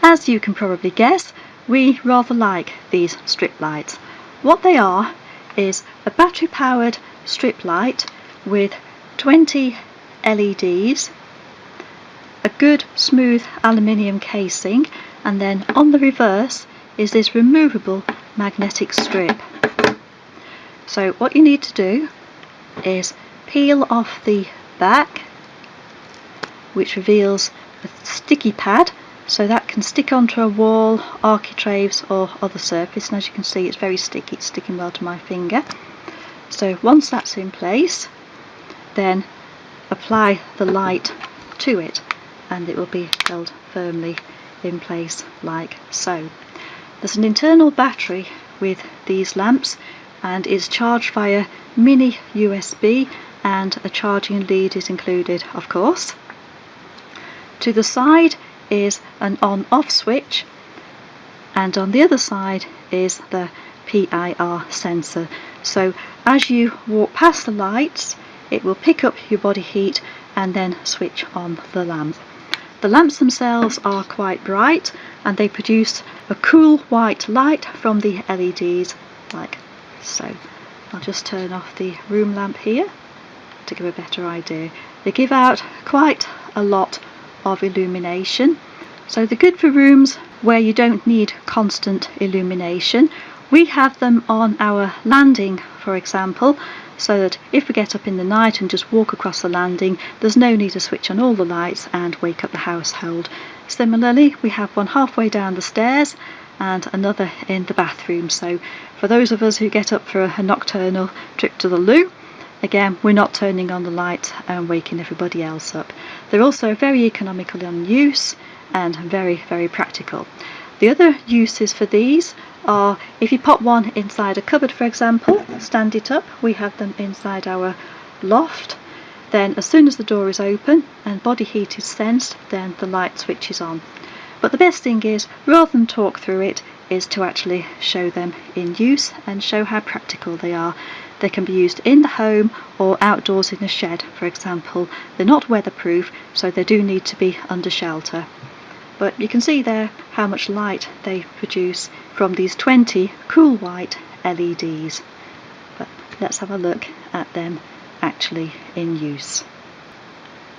As you can probably guess, we rather like these strip lights. What they are is a battery powered strip light with 20 LEDs, a good smooth aluminium casing, and then on the reverse is this removable magnetic strip. So what you need to do is peel off the back, which reveals a sticky pad, so that can stick onto a wall, architraves or other surface, and as you can see it's very sticky, it's sticking well to my finger. So once that's in place, then apply the light to it and it will be held firmly in place like so. There's an internal battery with these lamps and it's charged via mini USB, and a charging lead is included, of course. To the side is an on-off switch, and on the other side is the PIR sensor. So as you walk past the lights, it will pick up your body heat and then switch on the lamp. The lamps themselves are quite bright and they produce a cool white light from the LEDs like so. I'll just turn off the room lamp here to give a better idea. They give out quite a lot of illumination, so they're good for rooms where you don't need constant illumination. We have them on our landing, for example, so that if we get up in the night and just walk across the landing, there's no need to switch on all the lights and wake up the household. Similarly, we have one halfway down the stairs and another in the bathroom, so for those of us who get up for a nocturnal trip to the loo, again, we're not turning on the light and waking everybody else up. They're also very economical in use and very, very practical. The other uses for these are if you pop one inside a cupboard, for example, stand it up. We have them inside our loft. Then as soon as the door is open and body heat is sensed, then the light switches on. But the best thing is, rather than talk through it, is to actually show them in use and show how practical they are. They can be used in the home or outdoors in a shed, for example. They're not weatherproof, so they do need to be under shelter. But you can see there how much light they produce from these 20 cool white LEDs. But let's have a look at them actually in use.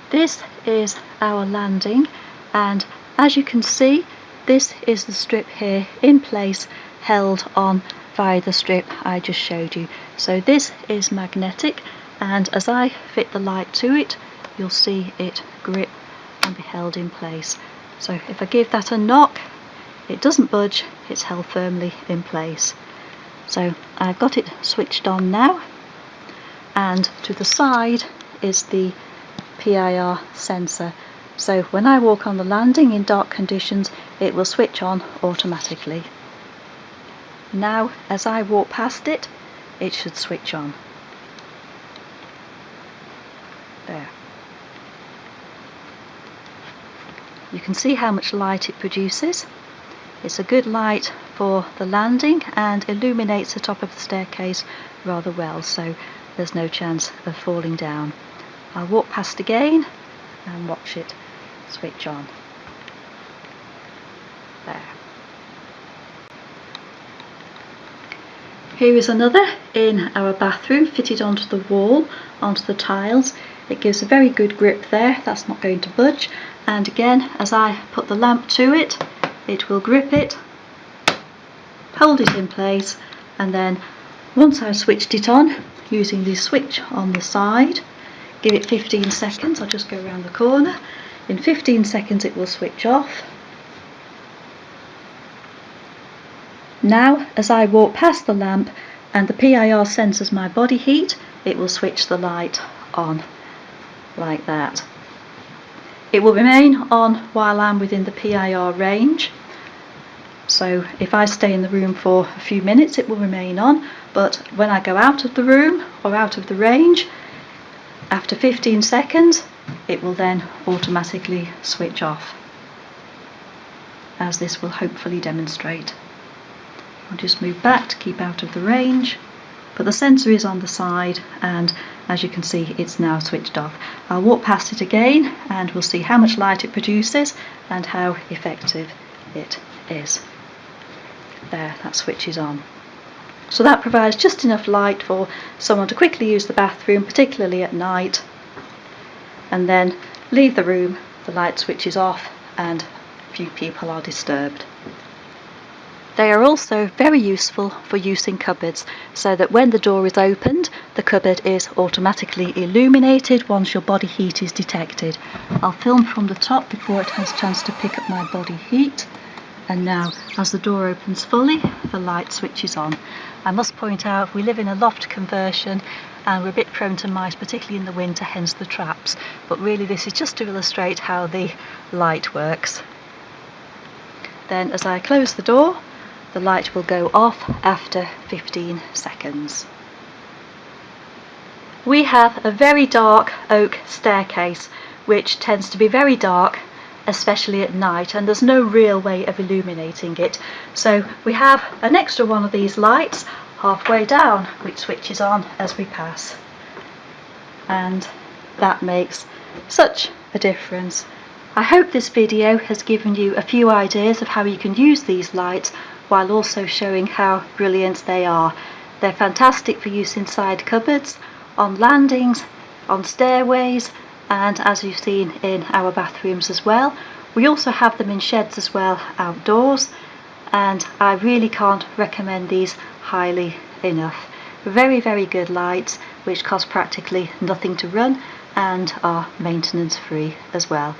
This is our landing, and as you can see, this is the strip here in place, held on via the strip I just showed you. So this is magnetic, and as I fit the light to it, you'll see it grip and be held in place. So if I give that a knock, it doesn't budge, it's held firmly in place. So I've got it switched on now, and to the side is the PIR sensor. So when I walk on the landing in dark conditions, it will switch on automatically. Now as I walk past it, it should switch on. There. You can see how much light it produces. It's a good light for the landing and illuminates the top of the staircase rather well, so there's no chance of falling down. I'll walk past again and watch it switch on. There. Here is another in our bathroom, fitted onto the wall, onto the tiles. It gives a very good grip there, that's not going to budge. And again, as I put the lamp to it, it will grip it, hold it in place, and then once I've switched it on, using the switch on the side, give it 15 seconds, I'll just go around the corner. In 15 seconds it will switch off. Now as I walk past the lamp and the PIR senses my body heat, it will switch the light on like that. It will remain on while I'm within the PIR range, so if I stay in the room for a few minutes it will remain on, but when I go out of the room or out of the range, after 15 seconds it will then automatically switch off, as this will hopefully demonstrate. I'll just move back to keep out of the range, but the sensor is on the side, and as you can see it's now switched off. I'll walk past it again and we'll see how much light it produces and how effective it is. There, that switches on. So that provides just enough light for someone to quickly use the bathroom, particularly at night, and then leave the room, the light switches off and few people are disturbed. They are also very useful for use in cupboards, so that when the door is opened, the cupboard is automatically illuminated once your body heat is detected. I'll film from the top before it has a chance to pick up my body heat. And now, as the door opens fully, the light switches on. I must point out we live in a loft conversion and we're a bit prone to mice, particularly in the winter, hence the traps. But really this is just to illustrate how the light works. Then as I close the door, the light will go off after 15 seconds. We have a very dark oak staircase which tends to be very dark, especially at night, and there's no real way of illuminating it. So we have an extra one of these lights halfway down which switches on as we pass, and that makes such a difference. I hope this video has given you a few ideas of how you can use these lights while also showing how brilliant they are. They're fantastic for use inside cupboards, on landings, on stairways, and as you've seen in our bathrooms as well. We also have them in sheds as well, outdoors, and I really can't recommend these highly enough. Very, very good lights which cost practically nothing to run and are maintenance free as well.